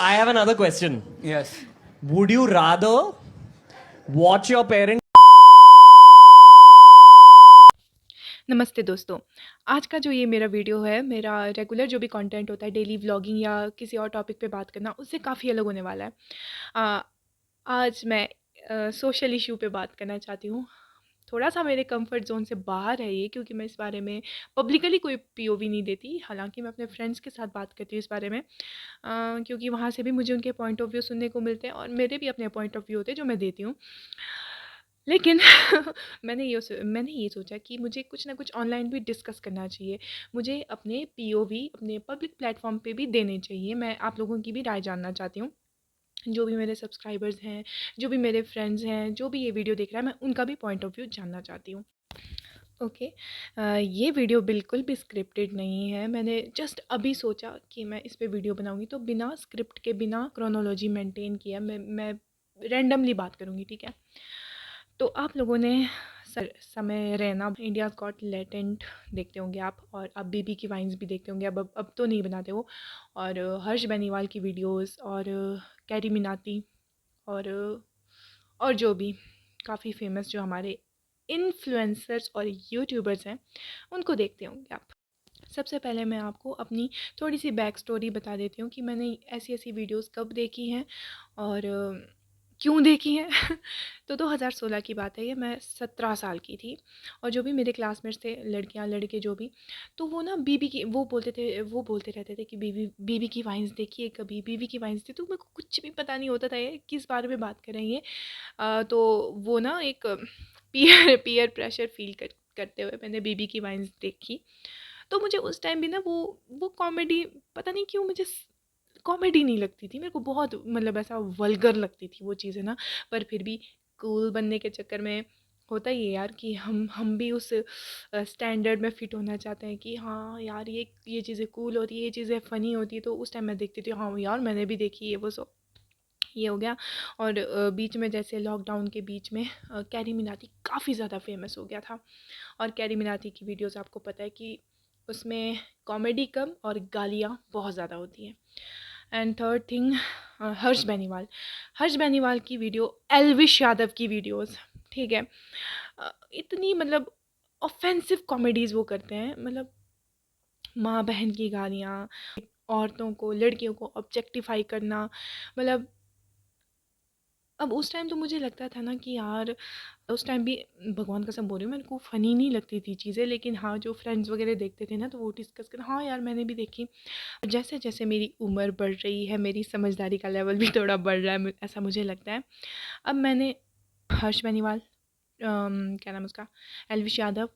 I have another question. Yes. Would you rather watch your parents? नमस्ते दोस्तों। आज का जो ये मेरा वीडियो है, मेरा रेगुलर जो भी कंटेंट होता है, डेली व्लॉगिंग या किसी और टॉपिक पे बात करना, उससे काफ़ी अलग होने वाला है। आज मैं सोशल इशू पे बात करना चाहती हूँ। थोड़ा-सा मेरे कंफर्ट ज़ोन से बाहर है ये, क्योंकि मैं इस बारे में पब्लिकली कोई पीओवी नहीं देती। हालाँकि मैं अपने फ्रेंड्स के साथ बात करती हूँ इस बारे में, क्योंकि वहाँ से भी मुझे उनके पॉइंट ऑफ व्यू सुनने को मिलते हैं और मेरे भी अपने पॉइंट ऑफ व्यू होते हैं जो मैं देती हूँ। लेकिन मैंने ये सोचा कि मुझे कुछ ना कुछ ऑनलाइन भी डिस्कस करना चाहिए। मुझे अपने पीओवी अपने पब्लिक प्लेटफ़ॉर्म पे भी देने चाहिए। मैं आप लोगों की भी राय जानना चाहती हूँ। जो भी मेरे सब्सक्राइबर्स हैं, जो भी मेरे फ्रेंड्स हैं, जो भी ये वीडियो देख रहा है, मैं उनका भी पॉइंट ऑफ व्यू जानना चाहती हूँ। ओके। ये वीडियो बिल्कुल भी स्क्रिप्टेड नहीं है। मैंने जस्ट अभी सोचा कि मैं इस पे वीडियो बनाऊँगी, तो बिना स्क्रिप्ट के, बिना क्रोनोलॉजी मेंटेन किया मैं रैंडमली बात करूँगी, ठीक है? तो आप लोगों ने समय रैना इंडियाज़ गॉट टैलेंट देखते होंगे आप, और अब बीबी की वाइन्स भी देखते होंगे। अब तो नहीं बनाते वो। और हर्ष बेनीवाल की वीडियोस, और कैरी मिनाती, और जो भी काफ़ी फेमस जो हमारे इन्फ्लुएंसर्स और यूट्यूबर्स हैं, उनको देखते होंगे आप। सबसे पहले मैं आपको अपनी थोड़ी सी बैक स्टोरी बता देती हूँ कि मैंने ऐसी वीडियोस कब देखी हैं और क्यों देखी हैं। तो 2016 की बात है ये। मैं 17 साल की थी, और जो भी मेरे क्लासमेट्स थे, लड़कियां लड़के जो भी, तो वो ना बीबी की वो बोलते रहते थे कि बीबी बीबी की वाइन्स देखिए, कभी बीबी की वाइन्स थी। तो मेरे को कुछ भी पता नहीं होता था ये किस बारे में बात कर रही है। तो वो ना एक पीयर पीयर प्रेशर फील करते हुए मैंने बीबी की वाइन्स देखी। तो मुझे उस टाइम भी ना वो कॉमेडी, पता नहीं क्यों मुझे कॉमेडी नहीं लगती थी। मेरे को बहुत मतलब ऐसा वल्गर लगती थी वो चीज़ें ना। पर फिर भी कूल बनने के चक्कर में होता ही है यार कि हम भी उस स्टैंडर्ड में फ़िट होना चाहते हैं कि हाँ यार, ये चीज़ें कूल होती है, ये चीज़ें फ़नी होती है। तो उस टाइम मैं देखती थी, हाँ यार मैंने भी देखी है वो। सो ये हो गया। और बीच में जैसे लॉकडाउन के बीच में कैरी मिनाटी काफ़ी ज़्यादा फेमस हो गया था। और कैरी मिनाटी की वीडियोस आपको पता है कि उसमें कॉमेडी कम और गालियाँ बहुत ज़्यादा होती हैं। And third thing, Harsh Beniwal की वीडियो, एल्विश यादव की वीडियोस, ठीक है? इतनी मतलब ऑफेंसिव कॉमेडीज़ वो करते हैं, मतलब माँ बहन की गालियाँ, औरतों को, लड़कियों को ऑब्जेक्टिफाई करना। मतलब अब उस टाइम तो मुझे लगता था ना कि यार, उस टाइम भी भगवान कसम बोल रही हूँ, मेरे को फ़नी नहीं लगती थी चीज़ें। लेकिन हाँ, जो फ्रेंड्स वगैरह देखते थे ना, तो वो डिस्कस कर, हाँ यार मैंने भी देखी। जैसे जैसे मेरी उम्र बढ़ रही है, मेरी समझदारी का लेवल भी थोड़ा बढ़ रहा है, ऐसा मुझे लगता है। अब मैंने हर्ष बेनीवाल, क्या नाम है उसका, एल्विश यादव,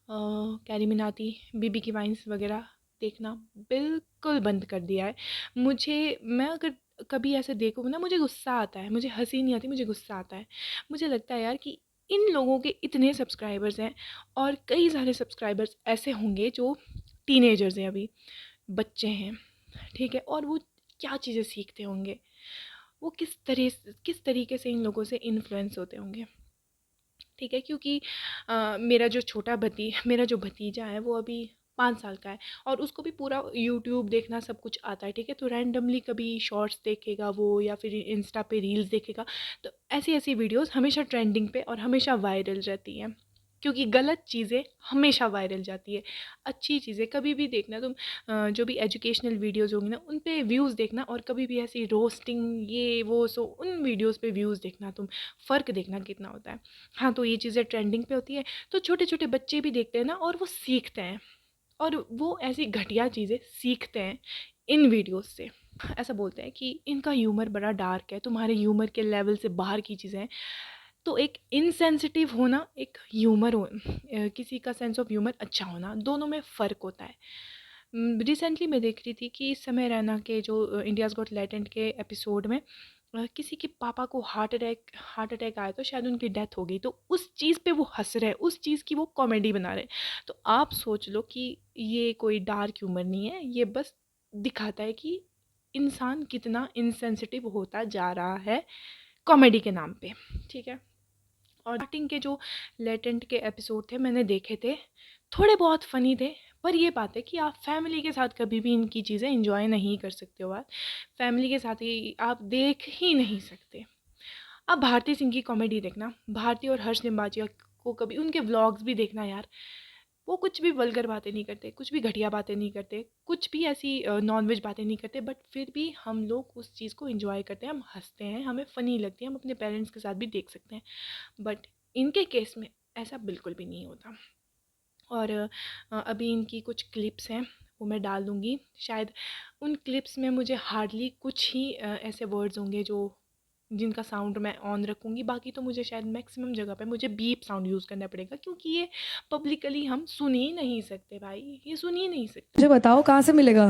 कैरी मिनाती, बीबी की वाइन्स वगैरह देखना बिल्कुल बंद कर दिया है। मैं अगर कभी ऐसे देखूँ ना, मुझे गुस्सा आता है। मुझे हंसी नहीं आती, मुझे गुस्सा आता है। मुझे लगता है यार कि इन लोगों के इतने सब्सक्राइबर्स हैं, और कई सारे सब्सक्राइबर्स ऐसे होंगे जो टीनेजर्स हैं, अभी बच्चे हैं, ठीक है? और वो क्या चीज़ें सीखते होंगे, वो किस तरीके से इन लोगों से इन्फ्लुएंस होते होंगे, ठीक है? क्योंकि मेरा जो भतीजा है वो अभी 5 साल का है, और उसको भी पूरा यूट्यूब देखना सब कुछ आता है, ठीक है? तो रैंडमली कभी शॉर्ट्स देखेगा वो, या फिर इंस्टा पे रील्स देखेगा। तो ऐसी वीडियोस हमेशा ट्रेंडिंग पे और हमेशा वायरल रहती हैं, क्योंकि गलत चीज़ें हमेशा वायरल जाती है। अच्छी चीज़ें कभी भी देखना तुम, जो भी एजुकेशनल वीडियोस होंगी ना, उन पे व्यूज़ देखना, और कभी भी ऐसी रोस्टिंग ये वो सो उन वीडियोस पे व्यूज़ देखना तुम। फ़र्क देखना कितना होता है। हाँ, तो ये चीज़ें ट्रेंडिंग पे होती है, तो छोटे-छोटे बच्चे भी देखते हैं ना, और वो सीखते हैं, और वो ऐसी घटिया चीज़ें सीखते हैं इन वीडियोज़ से। ऐसा बोलते हैं कि इनका ह्यूमर बड़ा डार्क है, तुम्हारे ह्यूमर के लेवल से बाहर की चीज़ें हैं। तो एक इनसेंसिटिव होना, एक किसी का सेंस ऑफ ह्यूमर अच्छा होना, दोनों में फ़र्क होता है। रिसेंटली मैं देख रही थी कि समय रैना के जो इंडियाज़ गॉट टैलेंट के एपिसोड में किसी के पापा को हार्ट अटैक आया, तो शायद उनकी डेथ हो गई। तो उस चीज़ पे वो हंस रहे हैं, उस चीज़ की वो कॉमेडी बना रहे हैं। तो आप सोच लो कि ये कोई डार्क ह्यूमर नहीं है, ये बस दिखाता है कि इंसान कितना इनसेंसिटिव होता जा रहा है कॉमेडी के नाम पे, ठीक है? और स्टार्टिंग के जो लेटेंट के एपिसोड थे मैंने देखे थे, थोड़े बहुत फ़नी थे, पर ये बात है कि आप फैमिली के साथ कभी भी इनकी चीज़ें एंजॉय नहीं कर सकते हो। आप फैमिली के साथ ही आप देख ही नहीं सकते। अब भारती सिंह की कॉमेडी देखना, भारती और हर्ष निंबाचिया को कभी उनके व्लॉग्स भी देखना यार। वो कुछ भी वल्गर बातें नहीं करते, कुछ भी घटिया बातें नहीं करते, कुछ भी ऐसी नॉन-वेज बातें नहीं करते, बट फिर भी हम लोग उस चीज़ को एन्जॉय करते हैं, हम हँसते हैं, हमें फ़नी लगती है, हम अपने पेरेंट्स के साथ भी देख सकते हैं। बट इनके केस में ऐसा बिल्कुल भी नहीं होता। और अभी इनकी कुछ क्लिप्स हैं, वो मैं डाल दूँगी। शायद उन क्लिप्स में मुझे हार्डली कुछ ही ऐसे वर्ड्स होंगे जो जिनका साउंड मैं ऑन रखूँगी, बाकी तो मुझे शायद मैक्सिमम जगह पे मुझे बीप साउंड यूज़ करना पड़ेगा, क्योंकि ये पब्लिकली हम सुन ही नहीं सकते भाई, ये सुन ही नहीं सकते। मुझे बताओ कहाँ से मिलेगा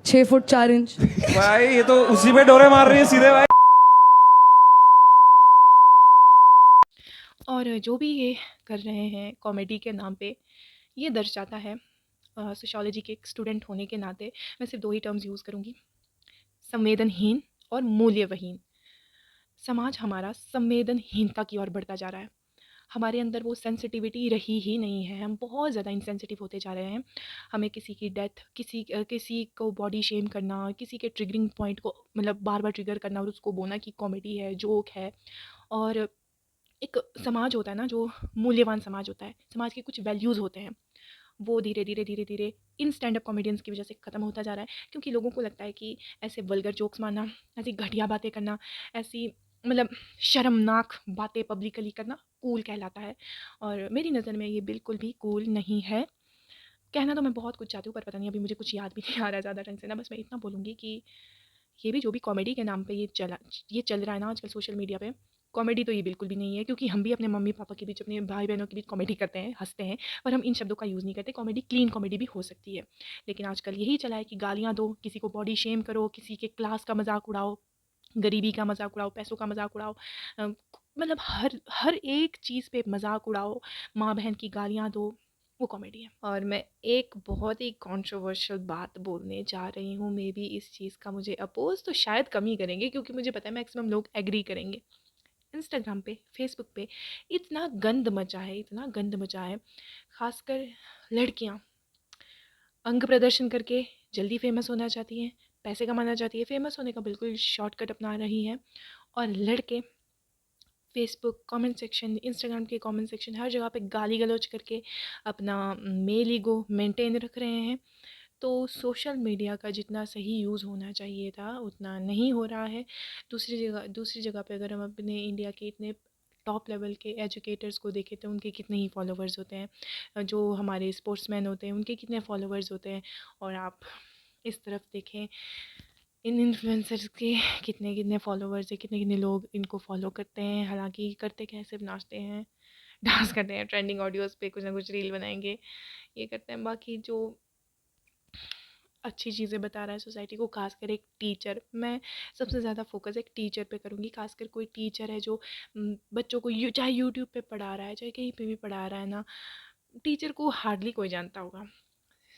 6 फुट 4 इंच? भाई ये तो उसी पे डोरे मार रही है सीधे भाई। और जो भी ये कर रहे हैं कॉमेडी के नाम पे, ये दर्शाता है सोशियोलॉजी के एक स्टूडेंट होने के नाते मैं सिर्फ 2 ही टर्म्स यूज़ करूँगी, संवेदनहीन और मूल्यविहीन। समाज हमारा संवेदनहीनता की ओर बढ़ता जा रहा है। हमारे अंदर वो सेंसिटिविटी रही ही नहीं है, हम बहुत ज़्यादा इनसेंसिटिव होते जा रहे हैं। हमें किसी की डेथ, किसी को बॉडी शेम करना, किसी के ट्रिगरिंग पॉइंट को मतलब बार-बार ट्रिगर करना और उसको बोलना कि कॉमेडी है, जोक है। और एक समाज होता है ना जो मूल्यवान समाज होता है, समाज के कुछ वैल्यूज़ होते हैं, वो धीरे-धीरे इन स्टैंड अप कॉमेडियंस की वजह से ख़त्म होता जा रहा है, क्योंकि लोगों को लगता है कि ऐसे वल्गर जोक्स मारना, ऐसी घटिया बातें करना, ऐसी मतलब शर्मनाक बातें पब्लिकली करना कूल कहलाता है। और मेरी नज़र में ये बिल्कुल भी कूल नहीं है। कहना तो मैं बहुत कुछ चाहती हूँ, पर पता नहीं अभी मुझे कुछ याद भी नहीं आ रहा ज़्यादा ढंग से ना। बस मैं इतना बोलूँगी कि ये भी जो भी कॉमेडी के नाम पे ये चल रहा है ना आजकल सोशल मीडिया पे, कॉमेडी तो ये बिल्कुल भी नहीं है, क्योंकि हम भी अपने मम्मी-पापा के बीच, अपने भाई-बहनों के बीच कॉमेडी करते हैं, हँसते हैं, पर हम इन शब्दों का यूज़ नहीं करते। कॉमेडी क्लीन कॉमेडी भी हो सकती है। लेकिन आजकल यही चला है कि गालियाँ दो, किसी को बॉडी शेम करो, किसी के क्लास का मज़ाक उड़ाओ, गरीबी का मज़ाक उड़ाओ, पैसों का मज़ाक उड़ाओ, मतलब हर हर एक चीज़ पे मज़ाक उड़ाओ, माँ-बहन की गालियाँ दो, वो कॉमेडी है। और मैं एक बहुत ही कंट्रोवर्शियल बात बोलने जा रही हूँ, मे बी इस चीज़ का मुझे अपोज़ तो शायद कम ही करेंगे, क्योंकि मुझे पता है मैक्सिमम लोग एग्री करेंगे। इंस्टाग्राम पे, फेसबुक पे इतना गंद मचा है, इतना गंद मचा है, ख़ासकर लड़कियाँ अंग प्रदर्शन करके जल्दी फेमस होना चाहती हैं, पैसे कमाना चाहती है, फेमस होने का बिल्कुल शॉर्टकट अपना रही हैं। और लड़के फेसबुक कमेंट सेक्शन, इंस्टाग्राम के कमेंट सेक्शन, हर जगह पे गाली गलौज करके अपना मेल ईगो मेंटेन रख रहे हैं। तो सोशल मीडिया का जितना सही यूज़ होना चाहिए था उतना नहीं हो रहा है। दूसरी जगह पे अगर हम अपने इंडिया के इतने टॉप लेवल के एजुकेटर्स को देखें तो उनके कितने ही फॉलोवर्स होते हैं, जो हमारे स्पोर्ट्समैन होते हैं उनके कितने फॉलोवर्स होते हैं। और आप इस तरफ देखें, इन इन्फ्लुएंसर्स के कितने कितने फॉलोवर्स हैं, कितने कितने लोग इनको फॉलो करते हैं। हालांकि करते क्या है, सिर्फ नाचते हैं, डांस करते हैं, ट्रेंडिंग ऑडियोज़ पे कुछ ना कुछ रील बनाएंगे, ये करते हैं। बाकी जो अच्छी चीज़ें बता रहा है सोसाइटी को, खासकर एक टीचर, मैं सबसे ज़्यादा फोकस एक टीचर पे करूँगी। खासकर कोई टीचर है जो बच्चों को चाहे यूट्यूब पे पढ़ा रहा है, चाहे कहीं पे भी पढ़ा रहा है ना, टीचर को हार्डली कोई जानता होगा।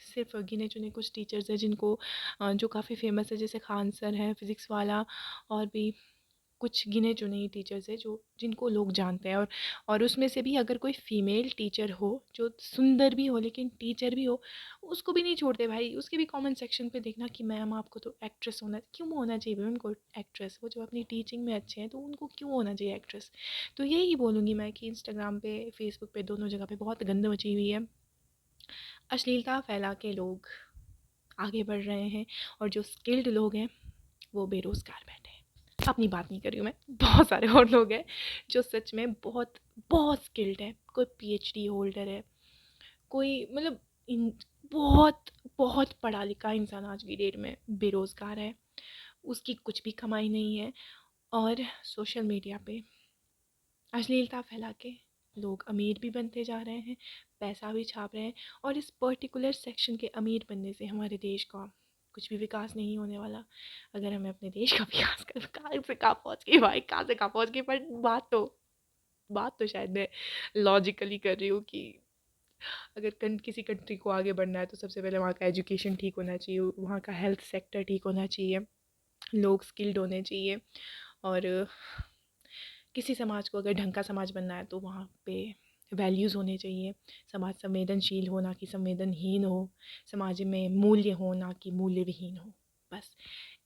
सिर्फ गिने चुने कुछ टीचर्स हैं जिनको जो काफ़ी फेमस है, जैसे खान सर हैं फिज़िक्स वाला, और भी कुछ गिने चुने ही टीचर्स हैं जो जिनको लोग जानते हैं। और उसमें से भी अगर कोई फीमेल टीचर हो जो सुंदर भी हो लेकिन टीचर भी हो, उसको भी नहीं छोड़ते भाई। उसके भी कमेंट सेक्शन पे देखना कि मैम आपको तो एक्ट्रेस होना, क्यों होना चाहिए भाई उनको एक्ट्रेस? वो जो अपनी टीचिंग में अच्छे हैं तो उनको क्यों होना चाहिए एक्ट्रेस? तो यही बोलूँगी मैं कि इंस्टाग्राम पे, फेसबुक पे, दोनों जगह पे बहुत गंद मची हुई है। अश्लीलता फैला के लोग आगे बढ़ रहे हैं, और जो स्किल्ड लोग हैं वो बेरोज़गार बैठे हैं। अपनी बात नहीं कर रही हूँ मैं, बहुत सारे और लोग हैं जो सच में बहुत बहुत स्किल्ड है। कोई पीएचडी होल्डर है, कोई मतलब इन बहुत बहुत पढ़ा लिखा इंसान आज की डेट में बेरोज़गार है, उसकी कुछ भी कमाई नहीं है। और सोशल मीडिया पे अश्लीलता फैला के लोग अमीर भी बनते जा रहे हैं, पैसा भी छाप रहे हैं। और इस पर्टिकुलर सेक्शन के अमीर बनने से हमारे देश का कुछ भी विकास नहीं होने वाला। अगर हमें अपने देश का विकास कर, कहाँ से कहाँ पहुँच गई भाई, कहाँ से कहाँ पहुँच गई। पर बात तो शायद मैं लॉजिकली कर रही हूँ कि अगर किसी कंट्री को आगे बढ़ना है तो सबसे पहले वहाँ का एजुकेशन ठीक होना चाहिए, वहाँ का हेल्थ सेक्टर ठीक होना चाहिए, लोग स्किल्ड होने चाहिए। और किसी समाज को अगर ढंग का समाज बनना है तो वहाँ पे वैल्यूज़ होने चाहिए, समाज संवेदनशील हो ना कि संवेदनहीन हो, समाज में मूल्य हो ना कि मूल्य विहीन हो। बस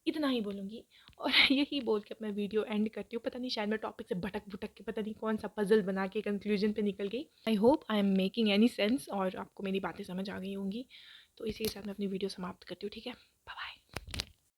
इतना ही बोलूँगी और यही बोल के अपना वीडियो एंड करती हूँ। पता नहीं शायद मैं टॉपिक से भटक भुटक के पता नहीं कौन सा पजल बना के कंक्लूजन पे निकल गई। I hope I am making any sense और आपको मेरी बातें समझ आ गई होंगी। तो इसी के साथ मैं अपनी वीडियो समाप्त करती हूँ, ठीक है।